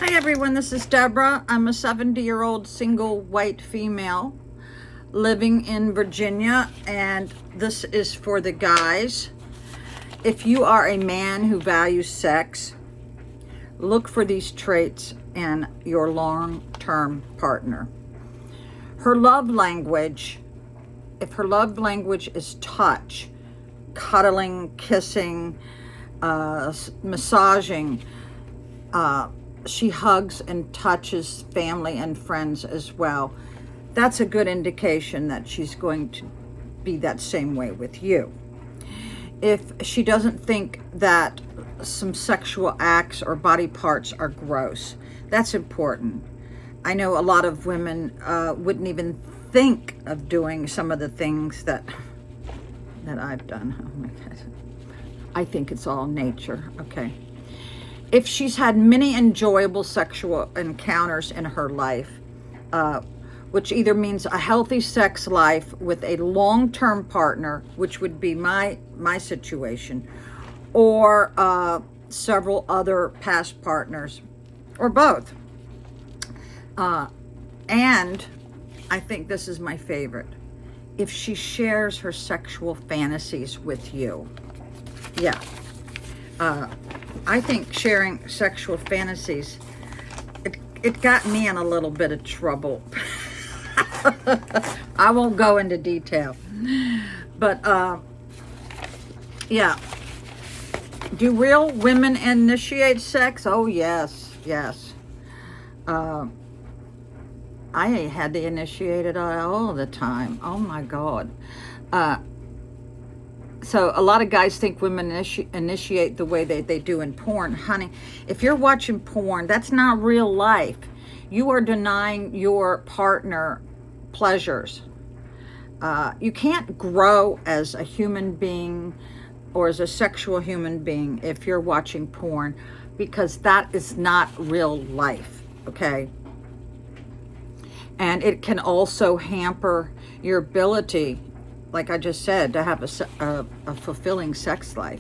Hi everyone, this is Deborah. I'm a 70-year-old single white female living in Virginia, and this is for the guys. If you are a man who values sex, look for these traits in your long-term partner. Her love language, if her love language is touch, cuddling, kissing, massaging, she hugs and touches family and friends as well, that's a good indication that she's going to be that same way with you. If she doesn't think that some sexual acts or body parts are gross, that's important. I know a lot of women wouldn't even think of doing some of the things that I've done. Oh my God. I think it's all nature. Okay. If she's had many enjoyable sexual encounters in her life, which either means a healthy sex life with a long-term partner, which would be my situation, or several other past partners, or both. And I think this is my favorite. If she shares her sexual fantasies with you. Yeah. I think sharing sexual fantasies, it got me in a little bit of trouble. I won't go into detail. But, yeah. Do real women initiate sex? Oh, yes, yes. I had to initiate it all the time. Oh, my God. So a lot of guys think women initiate the way they do in porn. Honey, if you're watching porn, that's not real life. You are denying your partner pleasures. You can't grow as a human being or as a sexual human being if you're watching porn, because that is not real life, okay? And it can also hamper your ability, like I just said, to have a fulfilling sex life.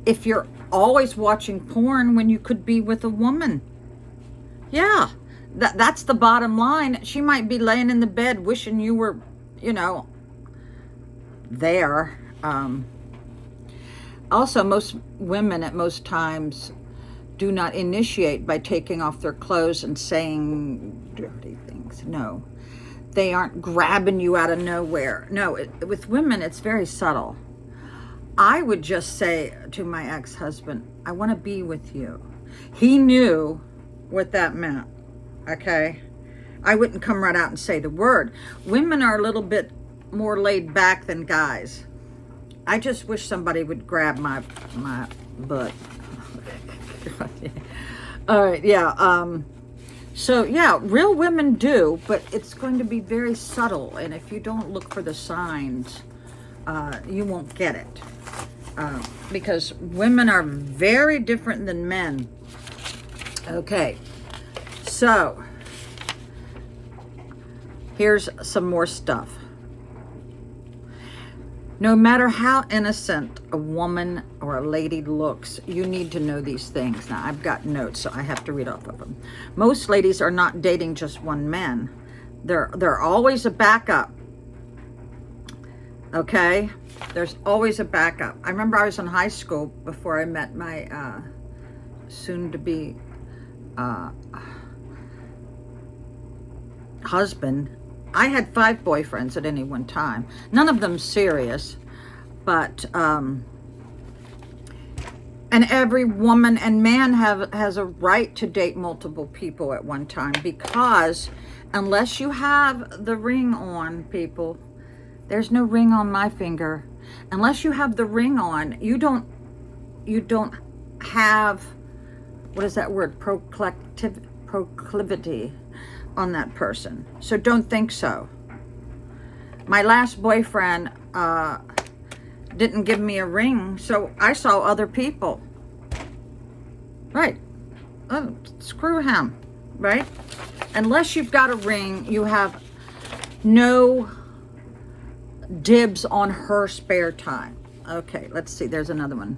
If you're always watching porn when you could be with a woman. Yeah, that's the bottom line. She might be laying in the bed wishing you were, there. Also, most women at most times do not initiate by taking off their clothes and saying dirty things. No. They aren't grabbing you out of nowhere. No, with women, it's very subtle. I would just say to my ex-husband, I want to be with you. He knew what that meant, okay? I wouldn't come right out and say the word. Women are a little bit more laid back than guys. I just wish somebody would grab my butt. All right, yeah. So yeah, real women do, but it's going to be very subtle. And if you don't look for the signs, you won't get it. Because women are very different than men. Okay, so here's some more stuff. No matter how innocent a woman or a lady looks, you need to know these things. Now, I've got notes, so I have to read off of them. Most ladies are not dating just one man. They're always a backup. Okay? There's always a backup. I remember I was in high school before I met my soon-to-be husband. I had 5 boyfriends at any one time. None of them serious, but and every woman and man has a right to date multiple people at one time, because unless you have the ring on, people, there's no ring on my finger. Unless you have the ring on, you don't have, what is that word, proclivity on that person. So don't think so. My last boyfriend didn't give me a ring, so I saw other people. Right. Oh, screw him, right? Unless you've got a ring, you have no dibs on her spare time. Okay, let's see. There's another one.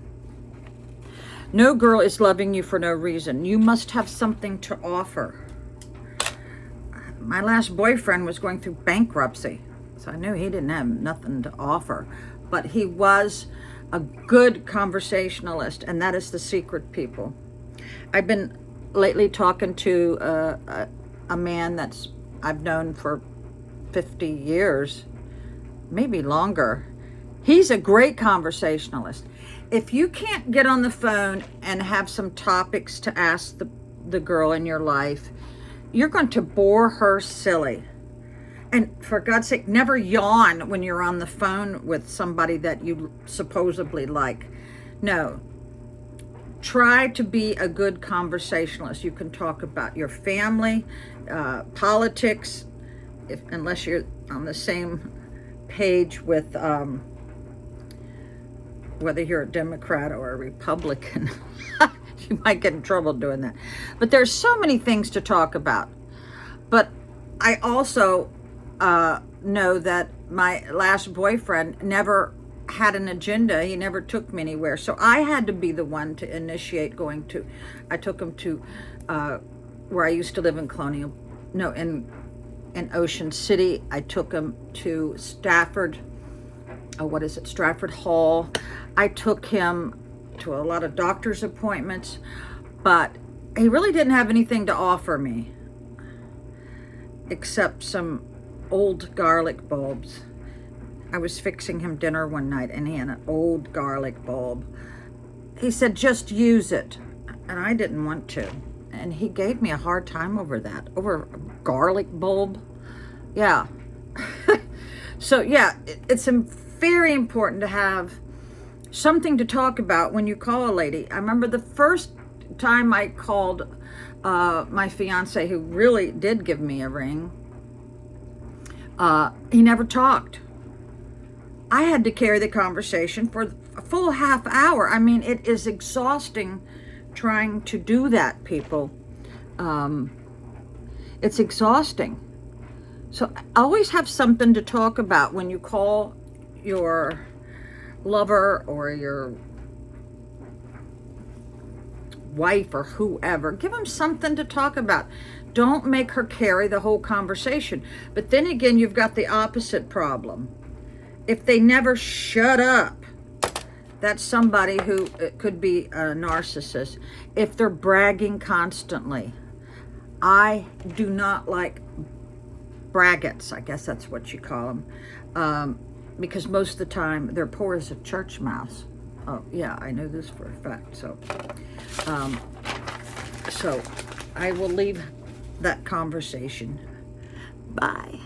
No girl is loving you for no reason. You must have something to offer. My last boyfriend was going through bankruptcy, so I knew he didn't have nothing to offer. But he was a good conversationalist, and that is the secret, people. I've been lately talking to a man that's I've known for 50 years, maybe longer. He's a great conversationalist. If you can't get on the phone and have some topics to ask the girl in your life, you're going to bore her silly. And for God's sake, never yawn when you're on the phone with somebody that you supposedly like. No. Try to be a good conversationalist. You can talk about your family, politics, unless you're on the same page with whether you're a Democrat or a Republican. You might get in trouble doing that. But there's so many things to talk about. But I also know that my last boyfriend never had an agenda. He never took me anywhere. So I had to be the one to initiate going to. I took him to where I used to live in in Ocean City. I took him to Stratford Hall. I took him to a lot of doctor's appointments, but he really didn't have anything to offer me except some old garlic bulbs. I was fixing him dinner one night and he had an old garlic bulb. He said, just use it. And I didn't want to. And he gave me a hard time over that, over a garlic bulb. Yeah. So yeah, it's very important to have something to talk about when you call a lady. I remember the first time I called my fiance, who really did give me a ring, he never talked. I had to carry the conversation for a full half hour. I mean, it is exhausting trying to do that, people. It's exhausting. So always have something to talk about when you call your lover or your wife or whoever. Give them something to talk about. Don't make her carry the whole conversation. But then again, you've got the opposite problem. If they never shut up, that's somebody who could be a narcissist. If they're bragging constantly. I do not like braggarts. I guess that's what you call them. Because most of the time they're poor as a church mouse. Oh yeah, I know this for a fact. So I will leave that conversation. Bye.